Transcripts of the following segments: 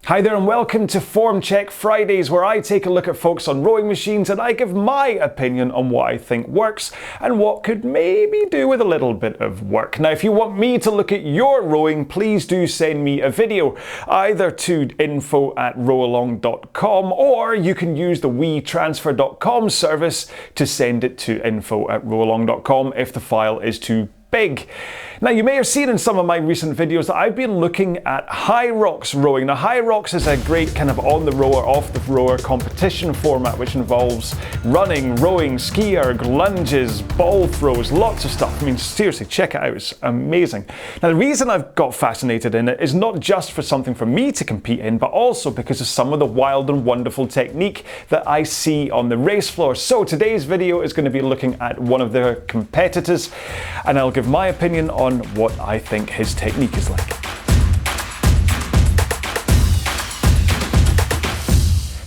Hi there and welcome to Form Check Fridays, where I take a look at folks on rowing machines and I give my opinion on what I think works and what could maybe do with a little bit of work. Now, if you want me to look at your rowing, please do send me a video either to info@rowalong.com, or you can use the WeTransfer.com service to send it to info@rowalong.com if the file is too big. Now, you may have seen in some of my recent videos that I've been looking at Hyrox rowing. Now, Hyrox is a great kind of on the rower, off the rower competition format which involves running, rowing, ski erg, lunges, ball throws, lots of stuff. I mean, seriously, check it out, it's amazing. Now, the reason I've got fascinated in it is not just for something for me to compete in, but also because of some of the wild and wonderful technique that I see on the race floor. So today's video is going to be looking at one of their competitors, and I'll give my opinion on what I think his technique is like.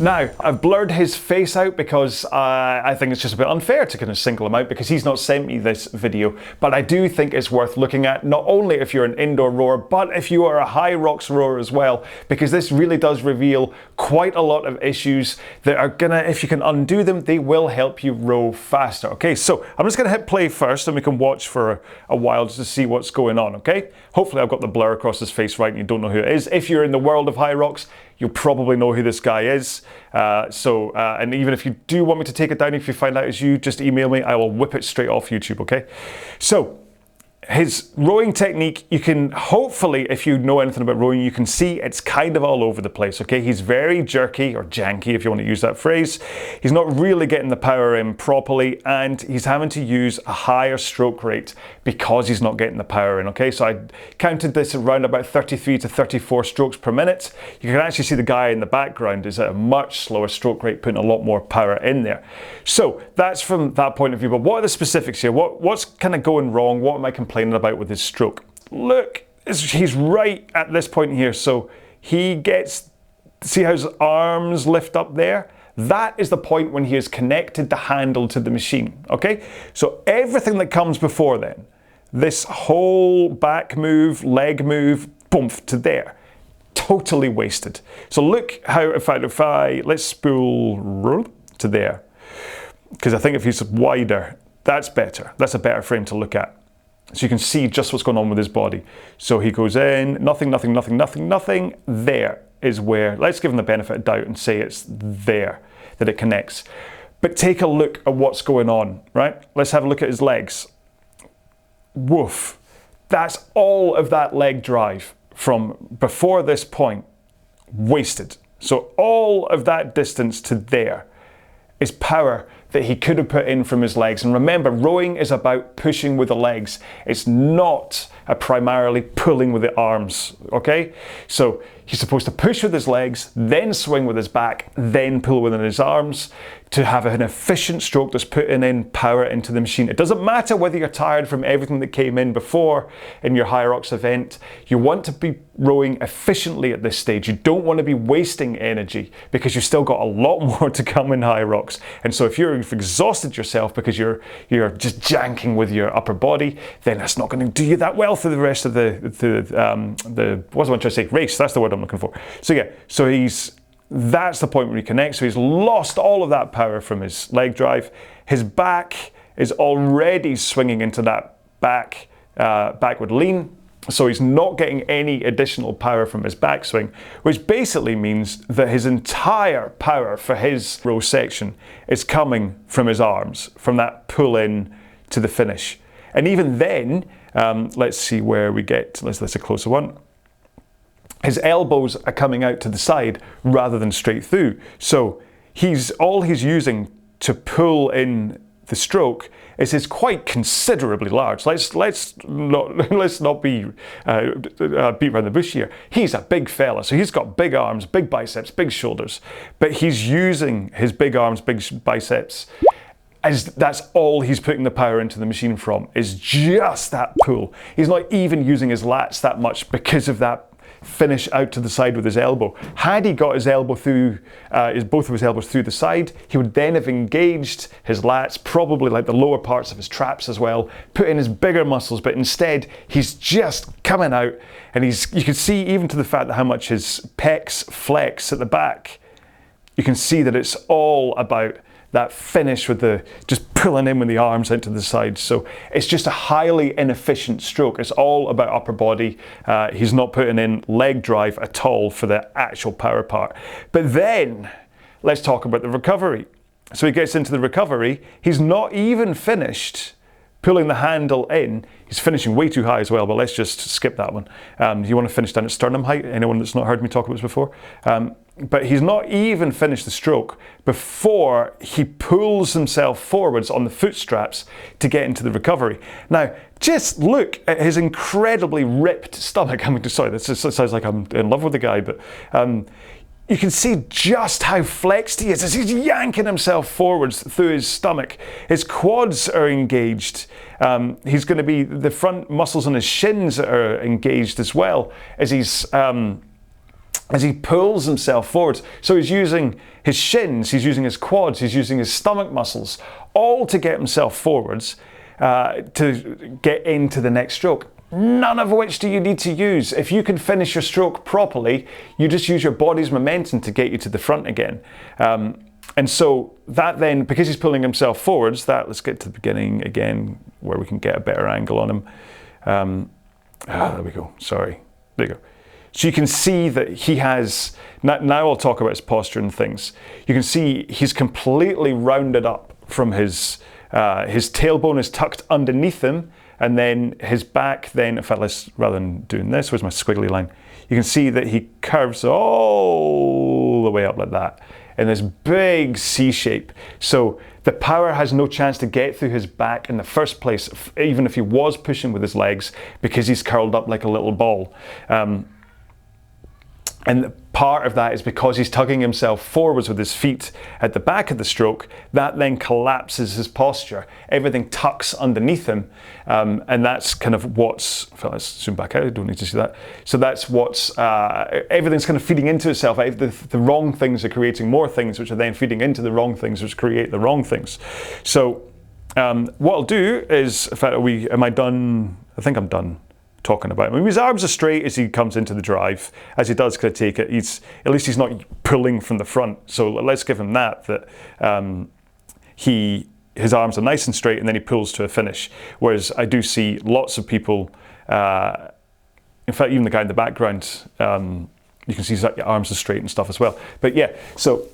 Now, I've blurred his face out because I think it's just a bit unfair to kind of single him out because he's not sent me this video, but I do think it's worth looking at, not only if you're an indoor rower, but if you are a Hyrox rower as well, because this really does reveal quite a lot of issues that are gonna, if you can undo them, they will help you row faster. Okay, so I'm just gonna hit play first and we can watch for a while just to see what's going on, okay? Hopefully I've got the blur across his face right and you don't know who it is. If you're in the world of Hyrox, you'll probably know who this guy is. And even if you do want me to take it down, if you find out it's you, just email me. I will whip it straight off YouTube, okay? So, his rowing technique, you can hopefully, if you know anything about rowing, you can see it's kind of all over the place, okay? He's very jerky, or janky if you want to use that phrase. He's not really getting the power in properly, and he's having to use a higher stroke rate because he's not getting the power in, okay? So I counted this around about 33 to 34 strokes per minute. You can actually see the guy in the background is at a much slower stroke rate, putting a lot more power in there. So that's from that point of view, but what are the specifics here? What's kind of going wrong? What am I complaining about with his stroke? Look, he's right at this point here, so he gets, see how his arms lift up there? That is the point when he has connected the handle to the machine, okay? So everything that comes before then, this whole back move, leg move, boom, to there, totally wasted. So look how, if I let's spool to there, because I think if he's wider, that's better. That's a better frame to look at. So you can see just what's going on with his body. So he goes in, nothing, nothing, nothing, nothing, nothing. There is where, let's give him the benefit of doubt and say it's there that it connects. But take a look at what's going on, right? Let's have a look at his legs. Woof. That's all of that leg drive from before this point wasted. So all of that distance to there is power that he could have put in from his legs. And remember, rowing is about pushing with the legs. It's not primarily pulling with the arms, okay? So he's supposed to push with his legs, then swing with his back, then pull with his arms to have an efficient stroke that's putting in power into the machine. It doesn't matter whether you're tired from everything that came in before in your Hyrox event. You want to be rowing efficiently at this stage. You don't want to be wasting energy because you've still got a lot more to come in Hyrox. And so if you've exhausted yourself because you're just janking with your upper body, then that's not going to do you that well through the rest of the what was I trying to say? Race. That's the word I'm looking for. So yeah, so that's the point where he connects. So he's lost all of that power from his leg drive. His back is already swinging into that backward lean. So he's not getting any additional power from his backswing, which basically means that his entire power for his row section is coming from his arms, from that pull in to the finish. And even then, let's see where we get, let's a closer one. His elbows are coming out to the side rather than straight through. So all he's using to pull in the stroke is quite considerably large. Let's not be beat around the bush here. He's a big fella, so he's got big arms, big biceps, big shoulders, but he's using his big arms, big biceps, as that's all he's putting the power into the machine from, is just that pull. He's not even using his lats that much because of that finish out to the side with his elbow. Had he got his elbow through, both of his elbows through the side, he would then have engaged his lats, probably like the lower parts of his traps as well, put in his bigger muscles, but instead he's just coming out, and you can see even to the fact that how much his pecs flex at the back, you can see that it's all about that finish with the just pulling in with the arms out to the side. So it's just a highly inefficient stroke. It's all about upper body. He's not putting in leg drive at all for the actual power part. But then let's talk about the recovery. So he gets into the recovery. He's not even finished pulling the handle in. He's finishing way too high as well, but let's just skip that one. You want to finish down at sternum height? Anyone that's not heard me talk about this before? But he's not even finished the stroke before he pulls himself forwards on the foot straps to get into the recovery. Now, just look at his incredibly ripped stomach. I mean, sorry, this sounds like I'm in love with the guy, but you can see just how flexed he is as he's yanking himself forwards through his stomach. His quads are engaged. He's going to be, the front muscles on his shins are engaged as well as he pulls himself forwards. So he's using his shins, he's using his quads, he's using his stomach muscles, all to get himself forwards to get into the next stroke. None of which do you need to use. If you can finish your stroke properly, you just use your body's momentum to get you to the front again. And so that then, because he's pulling himself forwards, let's get to the beginning again, where we can get a better angle on him. There we go, sorry, there you go. So you can see that he has, now I'll talk about his posture and things. You can see he's completely rounded up from his tailbone is tucked underneath him, and then his back then, in fact, rather than doing this, where's my squiggly line? You can see that he curves all the way up like that in this big C shape. So the power has no chance to get through his back in the first place, even if he was pushing with his legs, because he's curled up like a little ball. And part of that is because he's tugging himself forwards with his feet at the back of the stroke. That then collapses his posture. Everything tucks underneath him. And that's kind of what's, let's zoom back out, I don't need to see that. So that's what's, everything's kind of feeding into itself. The wrong things are creating more things, which are then feeding into the wrong things, which create the wrong things. So what I'll do is, in fact, am I done? I think I'm done talking about him. I mean, his arms are straight as he comes into the drive. As he does kind of take it, at least he's not pulling from the front. So let's give him that his arms are nice and straight, and then he pulls to a finish. Whereas I do see lots of people, in fact, even the guy in the background, you can see his arms are straight and stuff as well. But yeah, so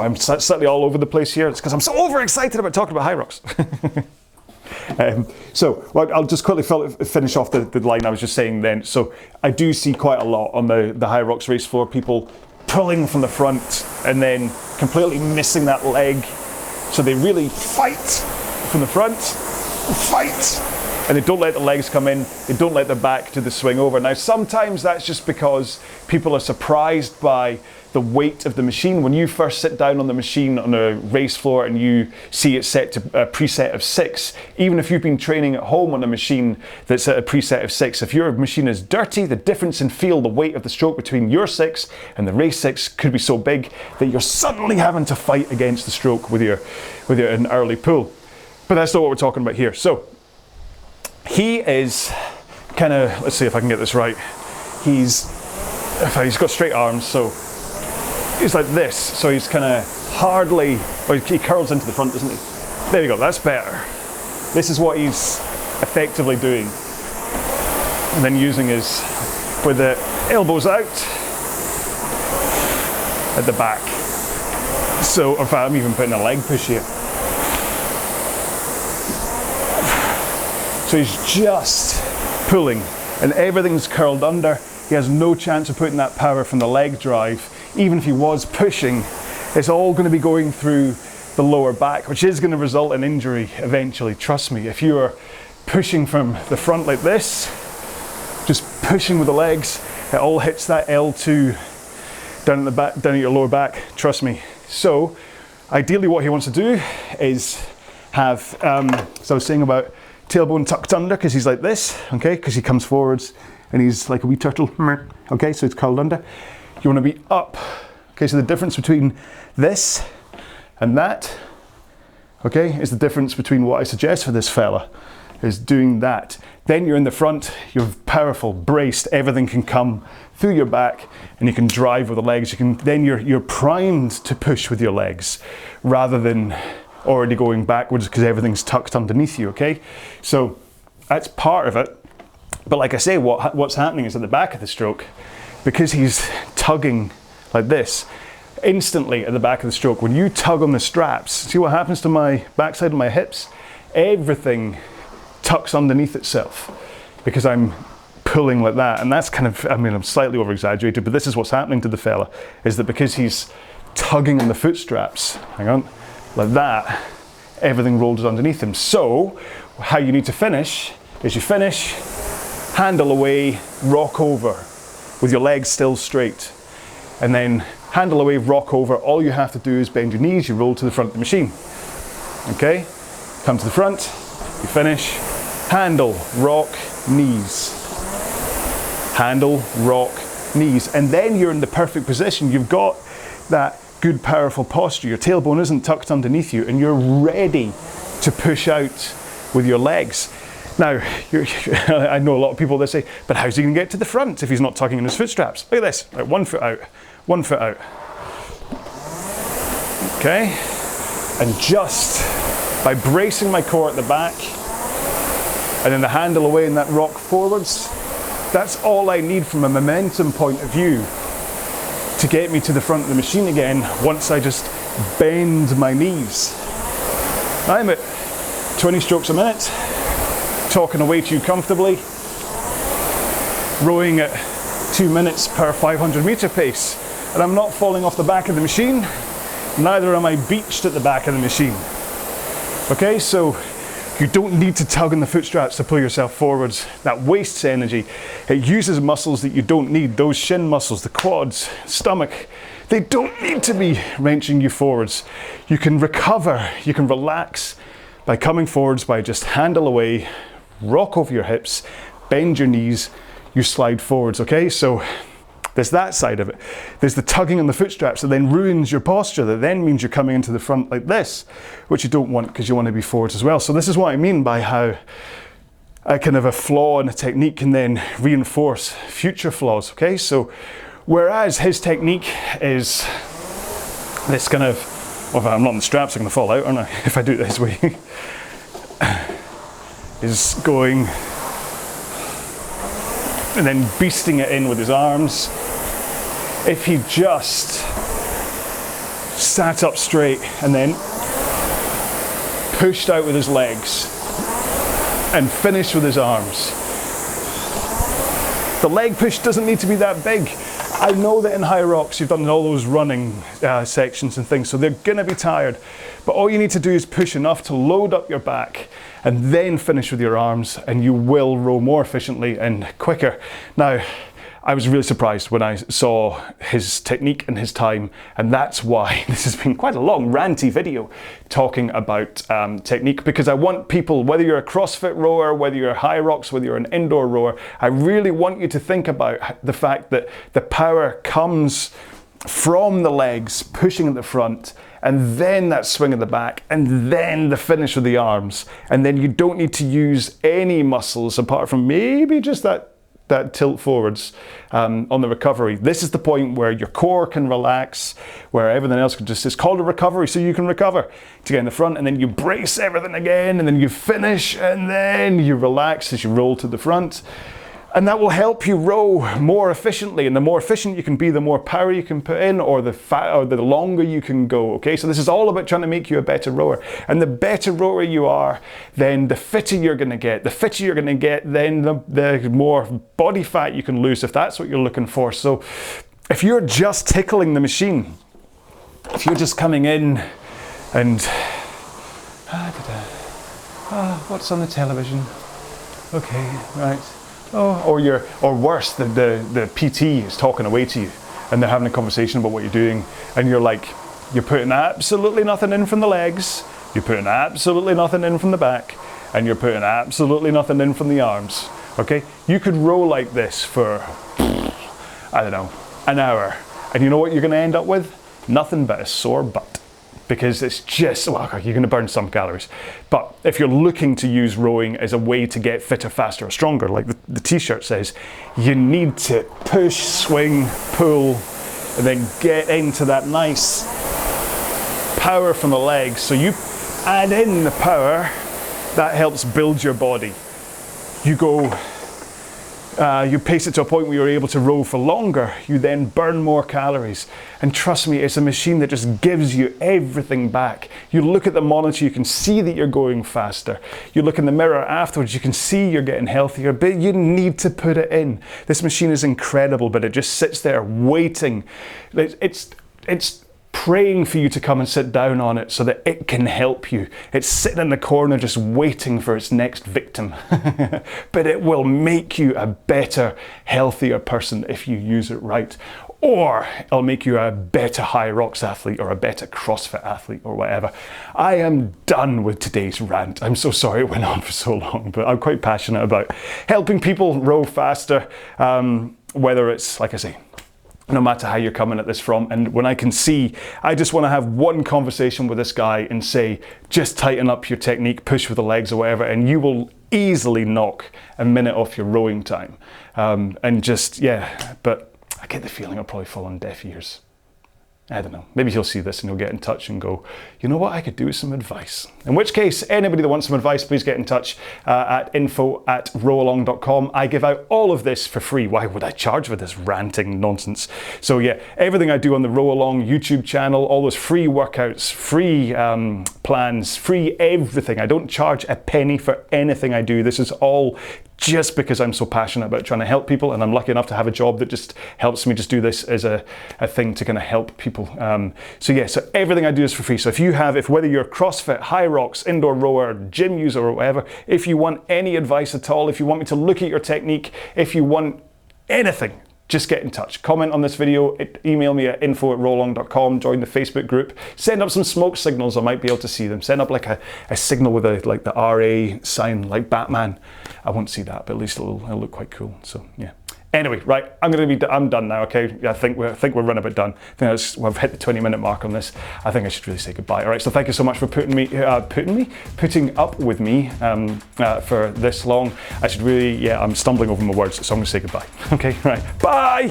I'm slightly all over the place here. It's because I'm so overexcited about talking about Hyrox. I'll just quickly finish off the line I was just saying then. So I do see quite a lot on the Hyrox race floor, people pulling from the front and then completely missing that leg. So they really fight from the front, and they don't let the legs come in, they don't let their back do the swing over. Now sometimes that's just because people are surprised by the weight of the machine. When you first sit down on the machine on a race floor and you see it set to a preset of 6, even if you've been training at home on a machine that's at a preset of 6, if your machine is dirty, the difference in feel, the weight of the stroke between your 6 and the race 6 could be so big that you're suddenly having to fight against the stroke with an early pull. But that's not what we're talking about here. So he is kind of, let's see if I can get this right. He's got straight arms, so he's like this, so he's kind of hardly, or he curls into the front, doesn't he? There you go, that's better. This is what he's effectively doing. And then using his, with the elbows out at the back. So, in fact, I'm even putting a leg push here. So he's just pulling, and everything's curled under. He has no chance of putting that power from the leg drive. Even if he was pushing, it's all going to be going through the lower back, which is going to result in injury eventually. Trust me, if you are pushing from the front like this, just pushing with the legs, it all hits that L2 down at the back, down at your lower back. Trust me. So, ideally, what he wants to do is have, so I was saying about tailbone tucked under, because he's like this, okay? Because he comes forwards and he's like a wee turtle. Okay, so it's curled under. You want to be up. Okay, so the difference between this and that, okay, is the difference between what I suggest for this fella, is doing that. Then you're in the front, you're powerful, braced, everything can come through your back and you can drive with the legs. Then you're primed to push with your legs rather than already going backwards because everything's tucked underneath you, okay? So that's part of it. But like I say, what's happening is at the back of the stroke, because he's tugging like this, instantly at the back of the stroke, when you tug on the straps, see what happens to my backside of my hips? Everything tucks underneath itself because I'm pulling like that. And that's kind of, I mean, I'm slightly over exaggerated, but this is what's happening to the fella, is that because he's tugging on the foot straps, hang on, like that, everything rolls underneath him. So how you need to finish is you finish, handle away, rock over with your legs still straight, and then handle away, rock over. All you have to do is bend your knees, you roll to the front of the machine. Okay, come to the front, you finish, handle, rock, knees. Handle, rock, knees. And then you're in the perfect position. You've got that good, powerful posture. Your tailbone isn't tucked underneath you and you're ready to push out with your legs. Now, I know a lot of people that say, but how's he going to get to the front if he's not tugging in his foot straps? Look at this, right, 1 foot out, 1 foot out. Okay, and just by bracing my core at the back and then the handle away and that rock forwards, that's all I need from a momentum point of view to get me to the front of the machine again once I just bend my knees. I'm at 20 strokes a minute, talking away to you comfortably, rowing at 2 minutes per 500 meter pace, and I'm not falling off the back of the machine, neither am I beached at the back of the machine. Okay, so you don't need to tug on the foot straps to pull yourself forwards. That wastes energy. It uses muscles that you don't need. Those shin muscles, the quads, stomach, they don't need to be wrenching you forwards. You can recover, you can relax by coming forwards, by just handle away, rock over your hips, bend your knees, you slide forwards, okay? So there's that side of it. There's the tugging on the foot straps that then ruins your posture, that then means you're coming into the front like this, which you don't want because you want to be forwards as well. So this is what I mean by how a kind of a flaw in a technique can then reinforce future flaws, okay? So whereas his technique is this kind of, well, if I'm not on the straps, I'm going to fall out, aren't I, if I do it this way, is going and then beasting it in with his arms. If he just sat up straight and then pushed out with his legs and finished with his arms. The leg push doesn't need to be that big. I know that in Hyrox you've done all those running sections and things, so they're gonna be tired. But all you need to do is push enough to load up your back and then finish with your arms, and you will row more efficiently and quicker. Now, I was really surprised when I saw his technique and his time, and that's why this has been quite a long ranty video talking about technique, because I want people, whether you're a CrossFit rower, whether you're a Hyrox, whether you're an indoor rower, I really want you to think about the fact that the power comes from the legs pushing at the front, and then that swing at the back, and then the finish with the arms, and then you don't need to use any muscles apart from maybe just that tilt forwards on the recovery. This is the point where your core can relax, where everything else can just, it's called a recovery, so you can recover to get in the front, and then you brace everything again, and then you finish, and then you relax as you roll to the front. And that will help you row more efficiently, and the more efficient you can be, the more power you can put in, or the longer you can go, okay? So this is all about trying to make you a better rower. And the better rower you are, then the fitter you're gonna get. The fitter you're gonna get, then the more body fat you can lose, if that's what you're looking for. So if you're just tickling the machine, if you're just coming in and, what's on the television? Okay, right. Oh, or worse, the PT is talking away to you and they're having a conversation about what you're doing, and you're like, you're putting absolutely nothing in from the legs, you're putting absolutely nothing in from the back, and you're putting absolutely nothing in from the arms. okay? You could row like this for, I don't know, an hour. And you know what you're gonna end up with? Nothing but a sore butt. Because it's just, well, you're gonna burn some calories. But if you're looking to use rowing as a way to get fitter, faster, or stronger, like the t-shirt says, you need to push, swing, pull, and then get into that nice power from the legs. So you add in the power, that helps build your body. You go, you pace it to a point where you're able to row for longer. You then burn more calories. And trust me, it's a machine that just gives you everything back. You look at the monitor, you can see that you're going faster. You look in the mirror afterwards, you can see you're getting healthier, but you need to put it in. This machine is incredible, but it just sits there waiting. It's praying for you to come and sit down on it so that it can help you. It's sitting in the corner just waiting for its next victim. But it will make you a better, healthier person if you use it right. Or it'll make you a better Hyrox athlete or a better CrossFit athlete or whatever. I am done with today's rant. I'm so sorry it went on for so long, but I'm quite passionate about helping people row faster, whether it's, like I say, no matter how you're coming at this from. And when I can see, I just want to have one conversation with this guy and say, just tighten up your technique, push with the legs or whatever, and you will easily knock a minute off your rowing time. And just, yeah, but I get the feeling I'll probably fall on deaf ears. I don't know, maybe he'll see this and he'll get in touch and go, you know what, I could do with some advice. In which case, anybody that wants some advice, please get in touch at info@rowalong.com. I give out all of this for free. Why would I charge for this ranting nonsense? So yeah, everything I do on the RowAlong YouTube channel, all those free workouts, free plans, free everything. I don't charge a penny for anything I do. This is all just because I'm so passionate about trying to help people, and I'm lucky enough to have a job that just helps me just do this as a thing to kind of help people. So yeah, so everything I do is for free. So if whether you're CrossFit, Hyrox, indoor rower, gym user or whatever, if you want any advice at all, if you want me to look at your technique, if you want anything, just get in touch. Comment on this video, email me at info@rowalong.com, join the Facebook group, send up some smoke signals, I might be able to see them. Send up like a signal with like the RA sign, like Batman. I won't see that, but at least it'll look quite cool. So yeah. Anyway, right, I'm done now, okay? I think we're running a bit done. I think we've hit the 20-minute mark on this. I think I should really say goodbye. All right, so thank you so much for putting up with me for this long. I should really, yeah, I'm stumbling over my words, so I'm gonna say goodbye. Okay, right, bye!